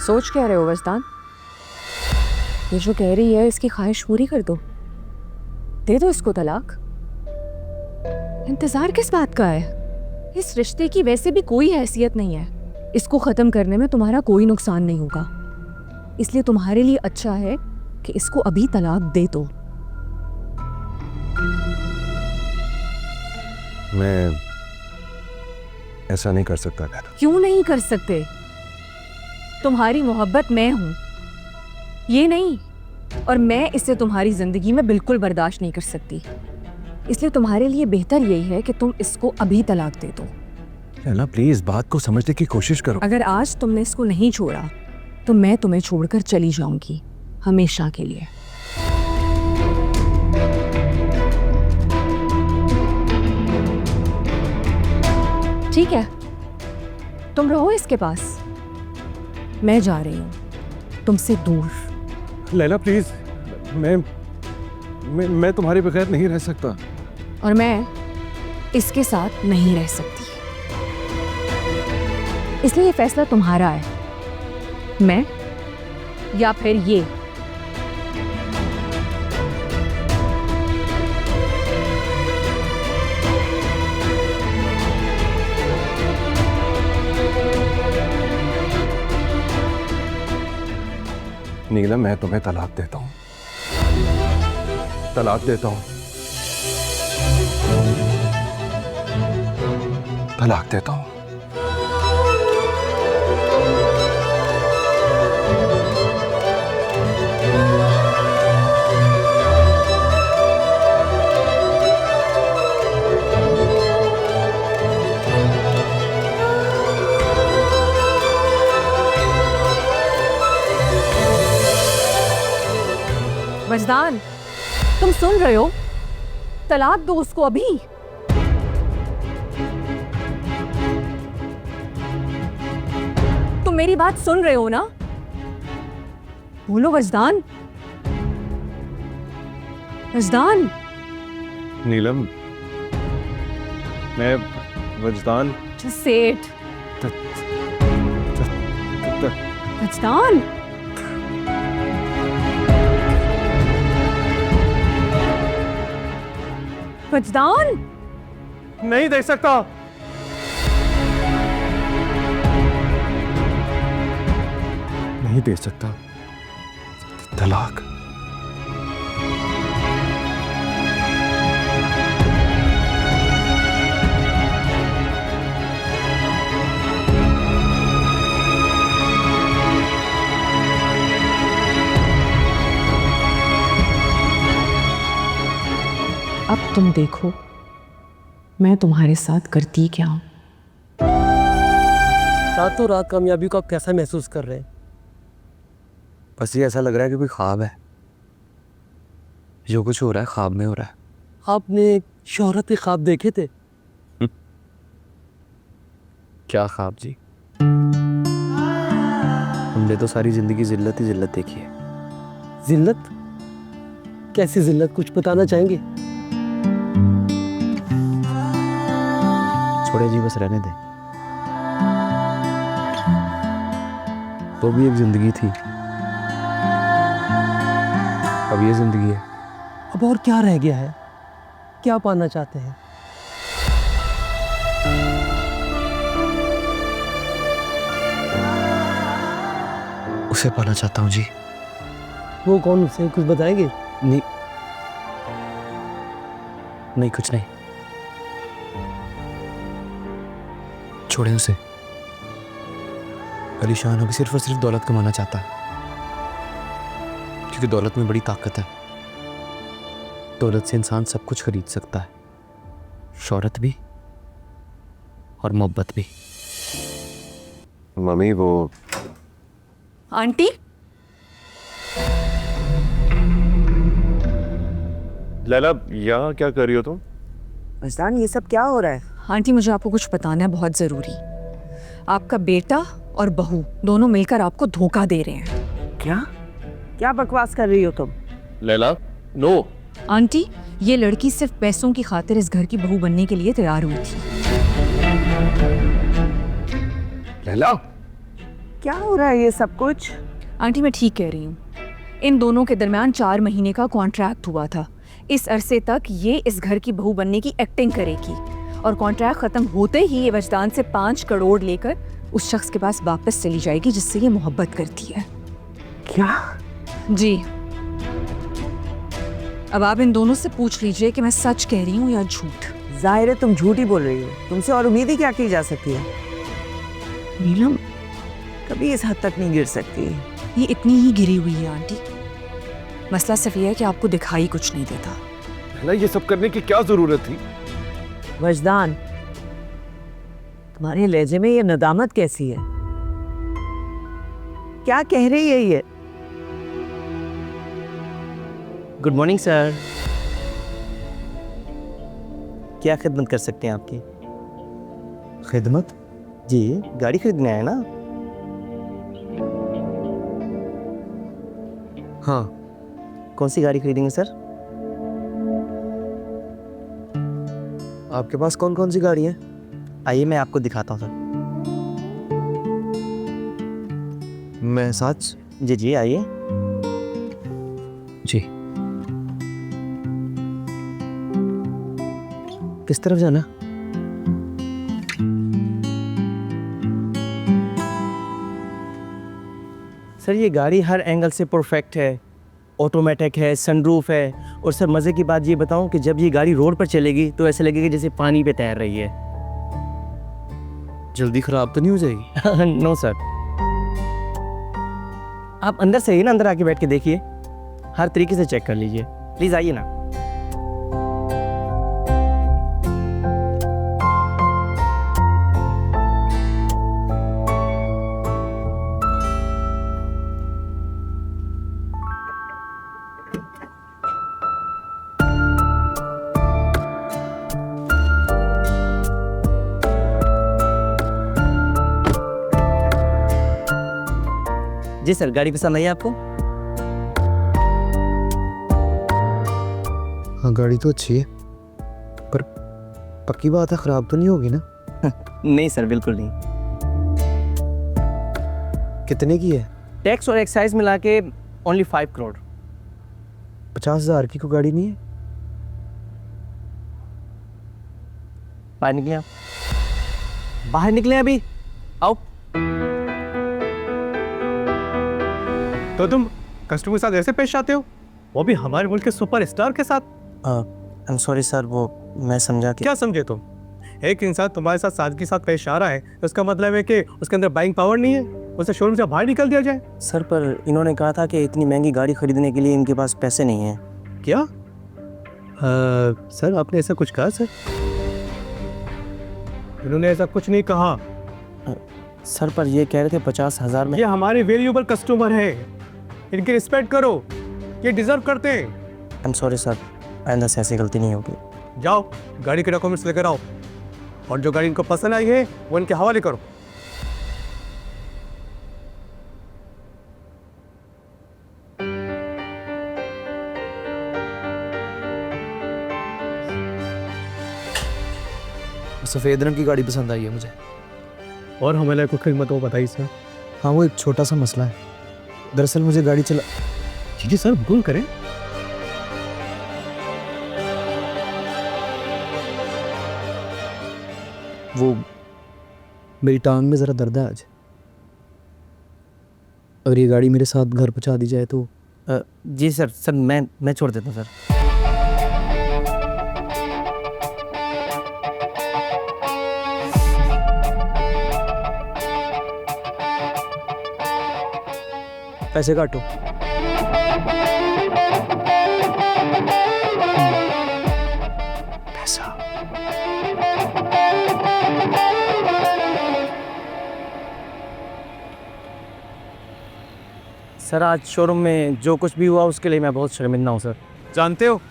सोच क्या रहे हो वजदान? ये जो कह रही है इसकी ख्वाहिश पूरी कर दो, दे दो इसको तलाक। इंतजार किस बात का है? इस रिश्ते की वैसे भी कोई हैसियत नहीं है। इसको खत्म करने में तुम्हारा कोई नुकसान नहीं होगा, इसलिए तुम्हारे लिए अच्छा है कि इसको अभी तलाक दे दो। मैं ऐसा नहीं कर सकता लैला। क्यों नहीं कर सकते? तुम्हारी मोहब्बत मैं हूं, ये नहीं, और मैं इसे तुम्हारी जिंदगी में बिल्कुल बर्दाश्त नहीं कर सकती। इसलिए तुम्हारे लिए बेहतर यही है कि तुम इसको अभी तलाक दे दो। लैला प्लीज बात को समझने की कोशिश करो। अगर आज तुमने इसको नहीं छोड़ा तो मैं तुम्हें छोड़कर चली जाऊंगी हमेशा के लिए। ठीक है, तुम रहो इसके पास, मैं जा रही हूं तुमसे दूर। लैला प्लीज, मैं तुम्हारे बगैर नहीं रह सकता। और मैं इसके साथ नहीं रह सकती, इसलिए ये फैसला तुम्हारा है, मैं या फिर ये। नीलम मैं तुम्हें तलाक देता हूँ, तलाक देता हूँ, तलाक देता हूँ। वजदान, तुम सुन रहे हो? तलाक दो उसको अभी। तुम मेरी बात सुन रहे हो ना? बोलो वजदान, वजदान। नीलम मैं वजदान। Just say it. वजदान। वजदान नहीं दे सकता। नहीं दे सकता तलाक। अब तुम देखो मैं तुम्हारे साथ करती क्या हूं। रातों रात कामयाबी को आप कैसा महसूस कर रहे हैं? बस ये ऐसा लग रहा है कि कोई ख्वाब है, जो कुछ हो रहा है ख्वाब में हो रहा है। आपने शोहरत के ख्वाब देखे थे? क्या ख्वाब जी? हमने तो सारी जिंदगी जिल्लत ही जिल्लत देखी है। जिल्लत? कैसी जिल्लत, कुछ बताना चाहेंगे? छोड़े जी, बस रहने दें। वो भी एक जिंदगी थी, अब ये जिंदगी है। अब और क्या रह गया है? क्या पाना चाहते हैं? उसे पाना चाहता हूँ जी। वो कौन, उसे कुछ बताएंगे? नहीं नहीं, कुछ नहीं, छोड़े उसे। परेशान होकर सिर्फ और सिर्फ दौलत कमाना चाहता है, क्योंकि दौलत में बड़ी ताकत है। दौलत से इंसान सब कुछ खरीद सकता है, शोहरत भी और मोहब्बत भी। मम्मी वो आंटी, लैला यहाँ क्या कर रही हो तुम? वजदान, ये सब क्या हो रहा है? आंटी मुझे आपको कुछ बताना है बहुत जरूरी। आपका बेटा और बहू दोनों मिलकर आपको धोखा दे रहे हैं। क्या क्या बकवास कर रही हो तुम? लैला नो। आंटी, ये लड़की सिर्फ पैसों की खातिर इस घर की बहू बनने के लिए तैयार हुई थी। लैला क्या हो रहा है ये सब कुछ? आंटी मैं ठीक कह रही हूँ। इन दोनों के दरमियान 4 महीने का कॉन्ट्रैक्ट हुआ था। इस अरसे तक ये इस घर की बहू बनने की एक्टिंग करेगी और कॉन्ट्रैक्ट खत्म होते ही ये वजदान से 5 करोड़ लेकर उस शख्स के पास वापस चली जाएगी जिससे ये मोहब्बत करती है। क्या? जी, अब आप इन दोनों से पूछ लीजिए कि मैं सच कह रही हूँ या झूठ। जाहिर है तुम झूठ ही बोल रही हो। तुमसे और उम्मीद ही क्या की जा सकती है? नीलम कभी इस हद तक नहीं गिर सकती। ये इतनी ही गिरी हुई है आंटी। मसला सिर्फ ये है कि आपको दिखाई कुछ नहीं देता। ना ये सब करने की क्या जरूरत थी? वजदान, तुम्हारे लहजे में ये नदामत कैसी है? क्या कह रही है ये? Good morning sir. क्या खिदमत कर सकते हैं आपकी? खिदमत? जी, गाड़ी खरीदने आए ना? हाँ। कौन सी गाड़ी खरीदेंगे सर? आपके पास कौन कौन सी गाड़ी है? आइए मैं आपको दिखाता हूँ सर। मैं साथ। जी जी आइए। जी। किस तरफ जाना? सर ये गाड़ी हर एंगल से परफेक्ट है, ऑटोमेटिक है, सनरूफ है और सर मज़े की बात ये बताऊं कि जब ये गाड़ी रोड पर चलेगी तो ऐसे लगेगा जैसे पानी पे तैर रही है। जल्दी खराब तो नहीं हो जाएगी? No sir. आप अंदर से ही ना, अंदर आके बैठ के देखिए, हर तरीके से चेक कर लीजिए। प्लीज़ आइए ना। जी सर, गाड़ी पसंद आई आपको? हाँ गाड़ी तो अच्छी है, पर पक्की बात है खराब तो नहीं होगी ना? नहीं सर, बिल्कुल नहीं। कितने की है? टैक्स और एक्साइज मिला के ओनली 5 करोड़। 50,000 की कोई गाड़ी नहीं है? बाहर निकले आप, बाहर निकले अभी, आओ। तो तुम कस्टमर के साथ ऐसे पेश आते हो, वो भी हमारे मुल्क के सुपरस्टार के साथ? आई एम सॉरी सर, वो मैं समझा कि क्या समझे तुम? एक इंसान तुम्हारे साथ सादगी के साथ पेश आ रहा है तो उसका मतलब है कि उसके अंदर बाइंग पावर नहीं है, उसे शोरूम से बाहर निकल दिया जाए। सर पर इन्होंने कहा था कि इतनी महंगी गाड़ी खरीदने के लिए इनके पास पैसे नहीं हैं। क्या? सर आपने ऐसा कुछ कहा? सर इन्होंने ऐसा कुछ नहीं कहा। सर पर ये कह रहे थे 50,000 में। ये हमारे वैल्यूएबल कस्टमर है, इनकी रिस्पेक्ट करो, ये डिजर्व करते हैं। आई एम सॉरी सर, आइंदा से ऐसी गलती नहीं होगी। जाओ गाड़ी के डॉक्यूमेंट्स लेकर आओ और जो गाड़ी इनको पसंद आई है वो इनके हवाले करो। सफ़ेद रंग की गाड़ी पसंद आई है मुझे। और हमें कुछ कीमत वो बताइए सर। हाँ वो एक छोटा सा मसला है, दरअसल मुझे गाड़ी चला। जी सर बिल्कुल करें। वो मेरी टांग में ज़रा दर्द है आज, अगर ये गाड़ी मेरे साथ घर पहुंचा दी जाए तो। जी सर, मैं छोड़ देता हूँ सर। पैसे काटो। पैसा। सर आज शोरूम में जो कुछ भी हुआ उसके लिए मैं बहुत शर्मिंदा हूँ सर। जानते हो,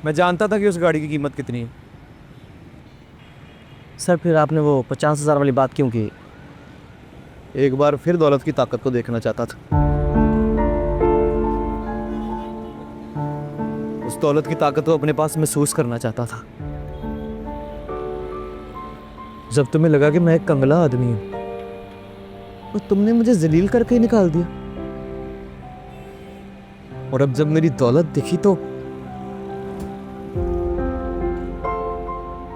मैं जानता था कि उस गाड़ी की कीमत कितनी है। सर फिर आपने वो 50,000 वाली बात क्यों की? एक बार फिर दौलत की ताकत को देखना चाहता था। उस दौलत की ताकत को अपने पास महसूस करना चाहता था। जब तुम्हें लगा कि मैं एक कंगला आदमी हूं, और तुमने मुझे जलील करके ही निकाल दिया। और अब जब मेरी दौलत दिखी तो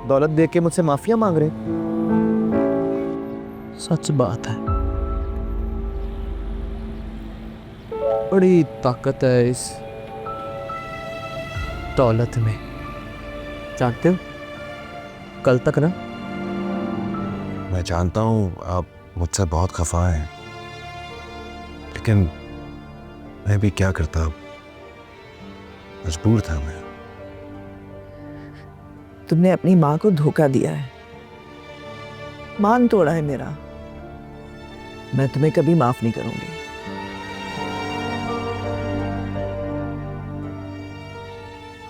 दौलत देख के मुझसे माफिया मांग रहे। सच बात है। बड़ी ताकत है इस दौलत में। जानते हो, कल तक ना मैं जानता हूं आप मुझसे बहुत खफा हैं, लेकिन मैं भी क्या करता, मजबूर था मैं। तुमने अपनी माँ को धोखा दिया है, मान तोड़ा है मेरा। मैं तुम्हें कभी माफ नहीं करूंगी।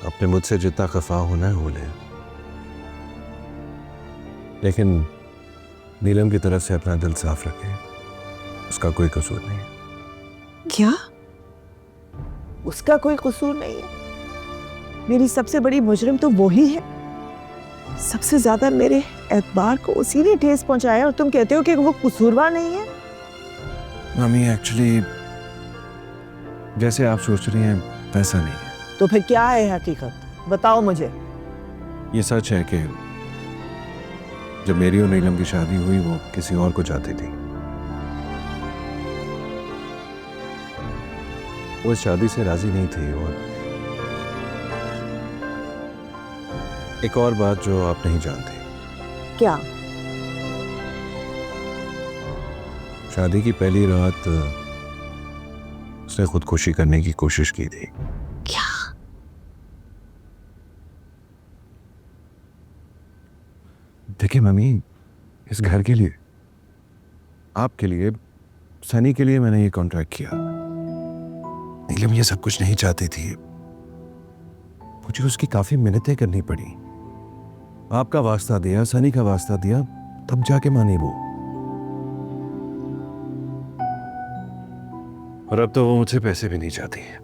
आपने मुझसे जितना खफा होना है हो ले, लेकिन नीलम की तरफ से अपना दिल साफ रखें, उसका कोई कसूर नहीं है। क्या? उसका कोई कसूर नहीं है? मेरी सबसे बड़ी मुजरिम तो वो ही है। सबसे ज्यादा मेरे एतबार को उसी ने ठेस पहुंचाया, और तुम कहते हो कि वो कसूरवार नहीं है? मम्मी, एक्चुअली जैसे आप सोच रही हैं वैसा नहीं है। तो फिर क्या है हकीकत? बताओ मुझे। ये सच है कि जब मेरी और नीलम की शादी हुई वो किसी और को चाहती थी। वो इस शादी से राजी नहीं थी। और एक और बात जो आप नहीं जानते, क्या? शादी की पहली रात उसने खुदकुशी करने की कोशिश की थी। क्या? देखिए मम्मी, इस घर के लिए, आपके लिए, सनी के लिए मैंने ये कॉन्ट्रैक्ट किया। नीलम ये सब कुछ नहीं चाहती थी। मुझे उसकी काफी मिन्नतें करनी पड़ी। आपका वास्ता दिया, सनी का वास्ता दिया, तब जाके मानी वो। और अब तो वो मुझसे पैसे भी नहीं चाहती है।